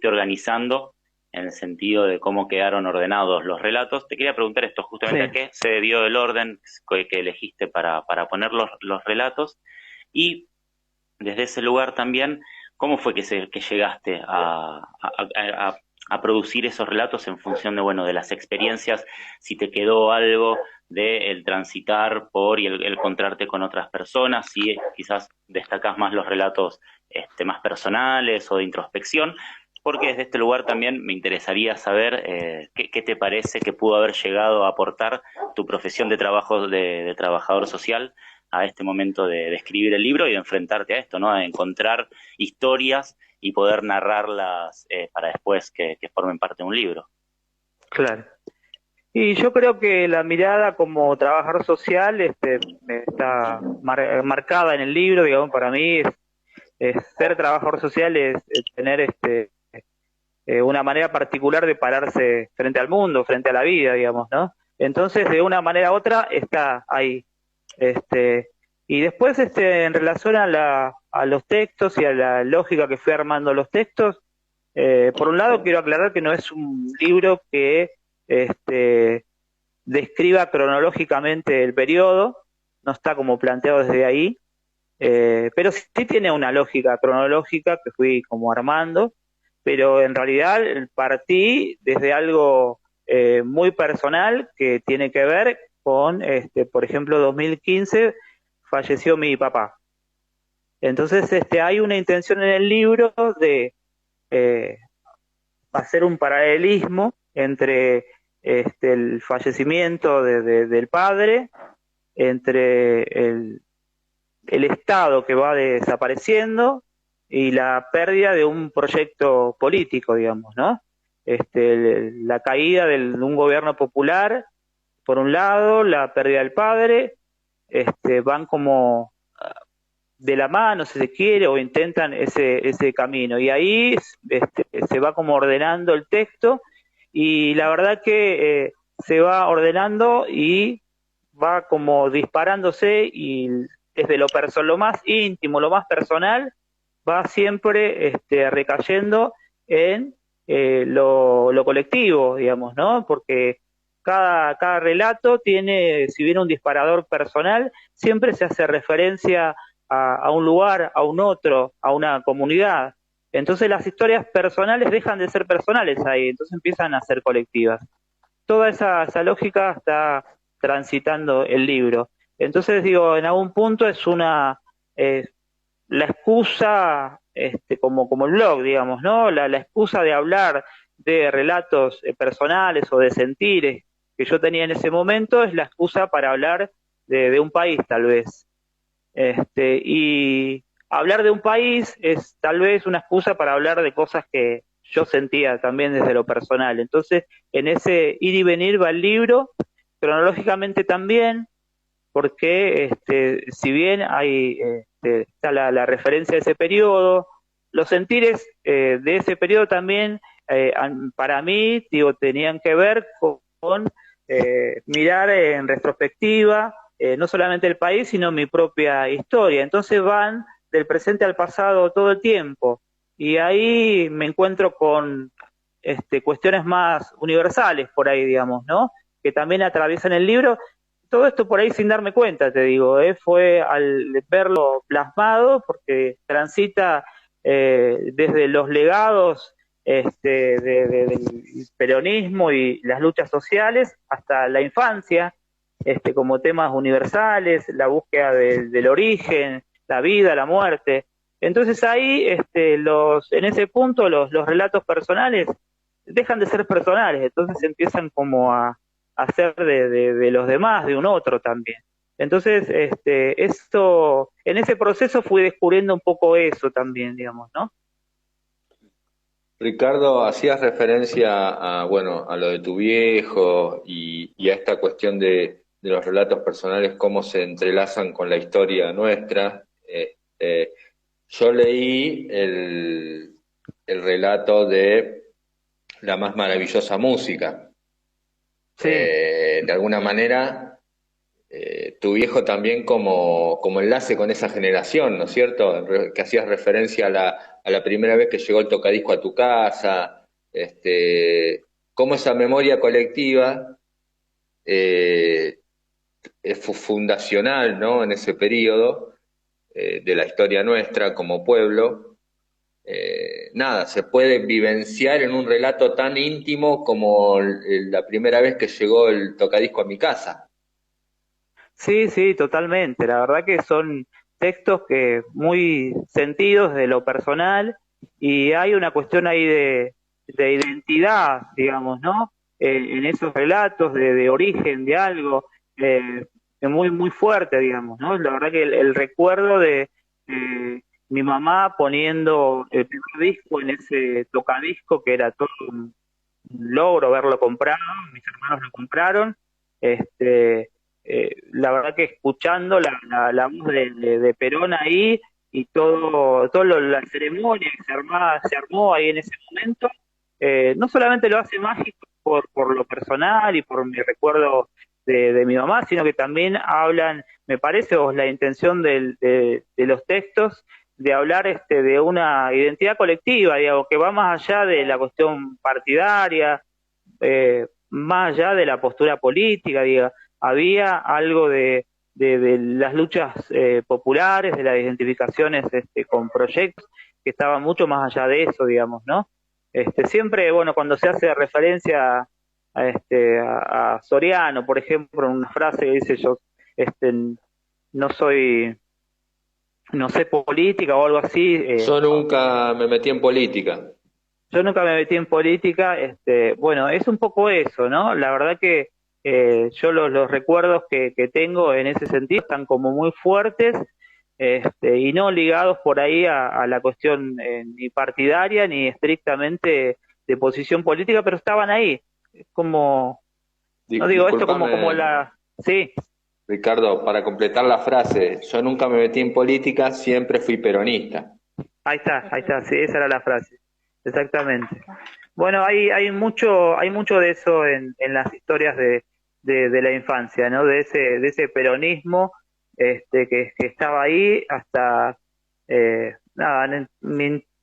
fuiste organizando en el sentido de cómo quedaron ordenados los relatos. Te quería preguntar esto, justamente a Sí. qué se debió el orden que elegiste para poner los relatos y desde ese lugar también, ¿cómo fue que llegaste a producir esos relatos en función de, bueno, de las experiencias, si te quedó algo de el transitar por y el encontrarte con otras personas, si quizás destacás más los relatos más personales o de introspección? Porque desde este lugar también me interesaría saber qué te parece que pudo haber llegado a aportar tu profesión de trabajo de trabajador social a este momento de escribir el libro y de enfrentarte a esto, ¿no? A encontrar historias y poder narrarlas para después que formen parte de un libro. Claro. Y yo creo que la mirada como trabajador social está marcada en el libro, digamos, para mí ser trabajador social es tener una manera particular de pararse frente al mundo, frente a la vida, digamos, ¿no? Entonces, de una manera u otra está ahí. Este, y después, en relación a los textos y a la lógica que fui armando los textos, por un lado quiero aclarar que no es un libro que este, describa cronológicamente el periodo, no está como planteado desde ahí, pero sí tiene una lógica cronológica que fui como armando, pero en realidad partí desde algo muy personal que tiene que ver con, por ejemplo, 2015 falleció mi papá. Entonces, hay una intención en el libro de eh, hacer un paralelismo entre el fallecimiento del padre, entre el Estado que va desapareciendo y la pérdida de un proyecto político, digamos, ¿no? La caída de un gobierno popular, por un lado, la pérdida del padre, van como de la mano, si se quiere, o intentan ese camino. Y ahí se va como ordenando el texto y la verdad que se va ordenando y va como disparándose y desde lo más íntimo, lo más personal, va siempre recayendo en lo colectivo, digamos, ¿no? Porque cada relato tiene, si bien un disparador personal, siempre se hace referencia a un lugar, a un otro, a una comunidad. Entonces las historias personales dejan de ser personales ahí, entonces empiezan a ser colectivas. Toda esa lógica está transitando el libro. Entonces digo, en algún punto es eh, la excusa, como el blog, digamos, ¿no? La excusa de hablar de relatos personales o de sentires que yo tenía en ese momento es la excusa para hablar de un país, tal vez. Y hablar de un país es tal vez una excusa para hablar de cosas que yo sentía también desde lo personal. Entonces, en ese ir y venir va el libro, cronológicamente también, porque si bien hay está la referencia a ese periodo, los sentires de ese periodo también, para mí, digo, tenían que ver con mirar en retrospectiva, no solamente el país, sino mi propia historia. Entonces van del presente al pasado todo el tiempo. Y ahí me encuentro con cuestiones más universales por ahí, digamos, ¿no? Que también atraviesan el libro. Todo esto por ahí sin darme cuenta, te digo, fue al verlo plasmado, porque transita desde los legados del peronismo y las luchas sociales hasta la infancia, como temas universales, la búsqueda del origen, la vida, la muerte. Entonces ahí, en ese punto, los relatos personales dejan de ser personales, entonces empiezan como a ser de los demás, de un otro también. Entonces, esto, en ese proceso fui descubriendo un poco eso también, digamos, ¿no? Ricardo, hacías referencia a, bueno, a lo de tu viejo y a esta cuestión de los relatos personales, cómo se entrelazan con la historia nuestra. Yo leí el relato de La más maravillosa música. Sí, De alguna manera, tu viejo también como enlace con esa generación, ¿no es cierto? Que hacías referencia a la primera vez que llegó el tocadisco a tu casa, cómo esa memoria colectiva eh, es fundacional, ¿no? En ese periodo de la historia nuestra como pueblo. Nada, se puede vivenciar en un relato tan íntimo como la primera vez que llegó el tocadisco a mi casa. Sí, sí, totalmente. La verdad que son textos que muy sentidos de lo personal y hay una cuestión ahí de identidad, digamos, ¿no? En esos relatos de origen de algo muy, muy fuerte, digamos, ¿no? La verdad que el recuerdo de mi mamá poniendo el primer disco en ese tocadisco que era todo un logro verlo comprado, mis hermanos lo compraron, este la verdad que escuchando la voz de Perón ahí y la ceremonia que se armó ahí en ese momento, no solamente lo hace mágico por lo personal y por mi recuerdo de mi mamá, sino que también hablan, me parece, o la intención de los textos, de hablar de una identidad colectiva, digamos, que va más allá de la cuestión partidaria, más allá de la postura política, diga, había algo de las luchas populares, de las identificaciones con proyectos que estaban mucho más allá de eso, digamos, ¿no? Siempre, bueno, cuando se hace referencia a Soriano, por ejemplo, en una frase que dice yo, este, no soy, no sé política o algo así, Yo nunca me metí en política. yo nunca me metí en política, bueno, es un poco eso, ¿no? La verdad que yo los recuerdos que tengo en ese sentido están como muy fuertes, y no ligados por ahí a la cuestión ni partidaria ni estrictamente de posición política, pero estaban ahí. Es como, no digo esto como Discúlpame, la... Sí, Ricardo, para completar la frase, yo nunca me metí en política, siempre fui peronista. ahí está, sí, esa era la frase, exactamente. Bueno, hay mucho de eso en las historias de la infancia, ¿no? De ese peronismo que estaba ahí hasta, nada,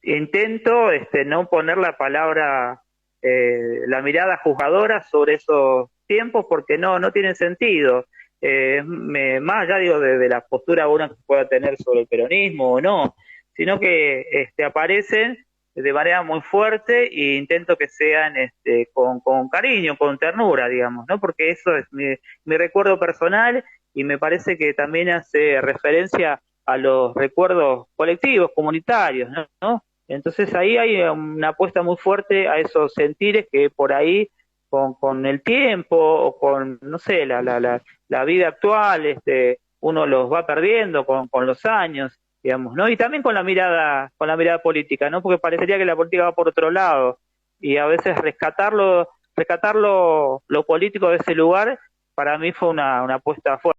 intento no poner la palabra, la mirada juzgadora sobre esos tiempos porque no tienen sentido. Más allá digo de la postura una que pueda tener sobre el peronismo o no, sino que aparecen de manera muy fuerte e intento que sean con cariño, con ternura, digamos, ¿no? Porque eso es mi recuerdo personal y me parece que también hace referencia a los recuerdos colectivos, comunitarios, ¿no? Entonces ahí hay una apuesta muy fuerte a esos sentires que por ahí con el tiempo o con, no sé, la vida actual, uno los va perdiendo con los años, digamos, ¿no? Y también con la mirada política, ¿no? Porque parecería que la política va por otro lado y a veces rescatar lo político de ese lugar para mí fue una apuesta fuerte.